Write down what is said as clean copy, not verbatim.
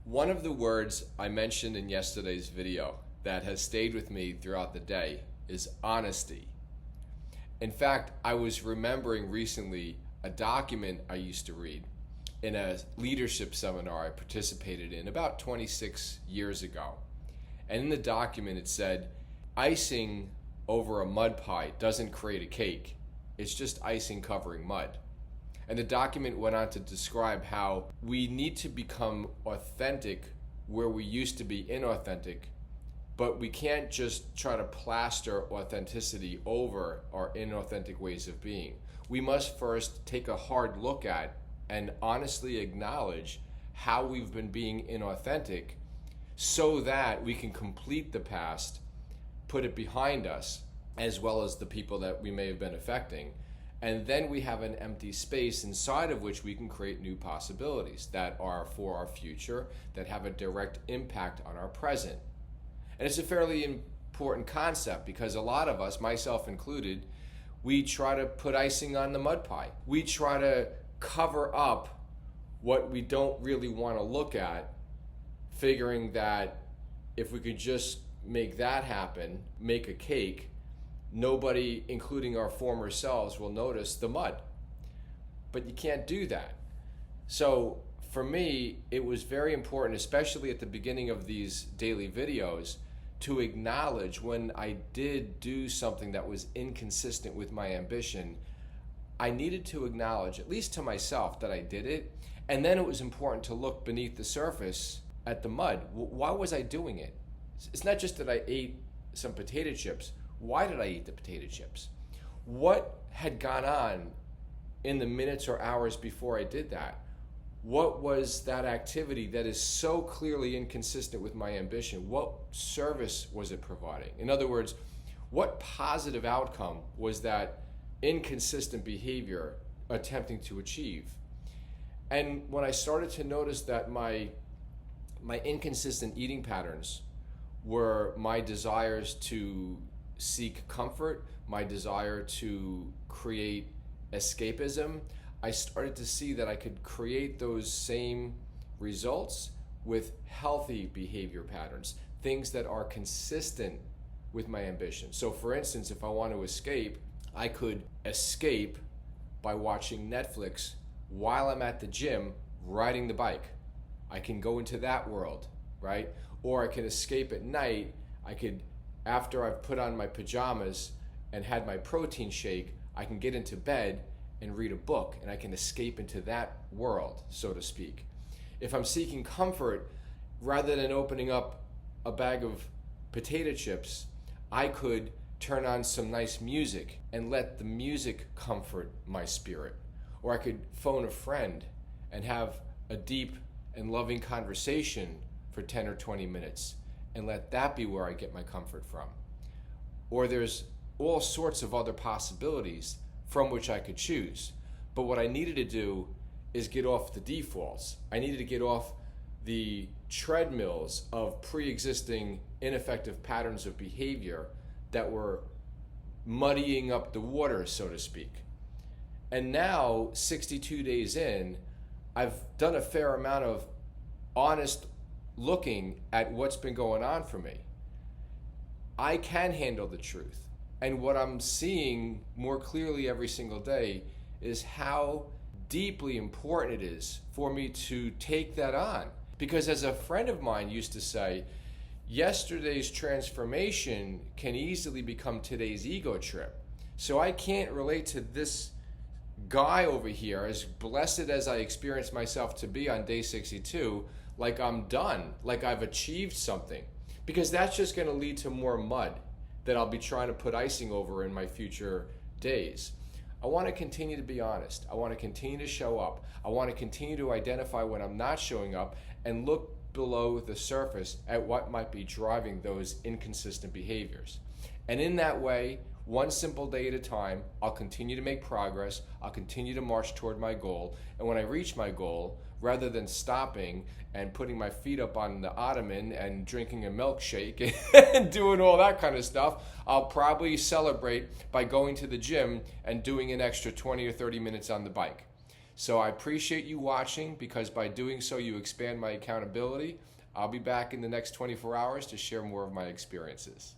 One of the words I mentioned in yesterday's video that has stayed with me throughout the day is honesty. In fact, I was remembering recently a document I used to read in a leadership seminar I participated in about 26 years ago. And in the document it said, icing over a mud pie doesn't create a cake, it's just icing covering mud. And the document went on to describe how we need to become authentic where we used to be inauthentic, but we can't just try to plaster authenticity over our inauthentic ways of being. We must first take a hard look at and honestly acknowledge how we've been being inauthentic so that we can complete the past, put it behind us, as well as the people that we may have been affecting. And then we have an empty space inside of which we can create new possibilities that are for our future, that have a direct impact on our present. And it's a fairly important concept because a lot of us, myself included, we try to put icing on the mud pie. We try to cover up what we don't really want to look at, figuring that if we could just make that happen, make a cake, nobody, including our former selves, will notice the mud. But you can't do that. So for me, it was very important, especially at the beginning of these daily videos, to acknowledge when I did do something that was inconsistent with my ambition. I needed to acknowledge, at least to myself, that I did it. And then it was important to look beneath the surface at the mud. Why was I doing it? It's not just that I ate some potato chips. Why did I eat the potato chips? What had gone on in the minutes or hours before I did that? What was that activity that is so clearly inconsistent with my ambition? What service was it providing? In other words, what positive outcome was that inconsistent behavior attempting to achieve? And when I started to notice that my inconsistent eating patterns were my desires to seek comfort, my desire to create escapism, I started to see that I could create those same results with healthy behavior patterns, things that are consistent with my ambition. So for instance, if I want to escape, I could escape by watching Netflix while I'm at the gym riding the bike. I can go into that world, right? Or I can escape at night. I could, after I've put on my pajamas and had my protein shake, I can get into bed and read a book, and I can escape into that world, so to speak. If I'm seeking comfort, rather than opening up a bag of potato chips, I could turn on some nice music and let the music comfort my spirit. Or I could phone a friend and have a deep and loving conversation for 10 or 20 minutes and let that be where I get my comfort from. Or there's all sorts of other possibilities from which I could choose. But what I needed to do is get off the defaults. I needed to get off the treadmills of pre-existing ineffective patterns of behavior that were muddying up the water, so to speak. And now, 62 days in, I've done a fair amount of honest looking at what's been going on for me. I can handle the truth. And what I'm seeing more clearly every single day is how deeply important it is for me to take that on. Because as a friend of mine used to say, yesterday's transformation can easily become today's ego trip. So I can't relate to this guy over here, as blessed as I experienced myself to be on day 62, like I'm done, like I've achieved something. Because that's just going to lead to more mud that I'll be trying to put icing over in my future days. I want to continue to be honest. I want to continue to show up. I want to continue to identify when I'm not showing up and look below the surface at what might be driving those inconsistent behaviors. And in that way, one simple day at a time, I'll continue to make progress. I'll continue to march toward my goal. And when I reach my goal, rather than stopping and putting my feet up on the ottoman and drinking a milkshake and doing all that kind of stuff, I'll probably celebrate by going to the gym and doing an extra 20 or 30 minutes on the bike. So I appreciate you watching, because by doing so you expand my accountability. I'll be back in the next 24 hours to share more of my experiences.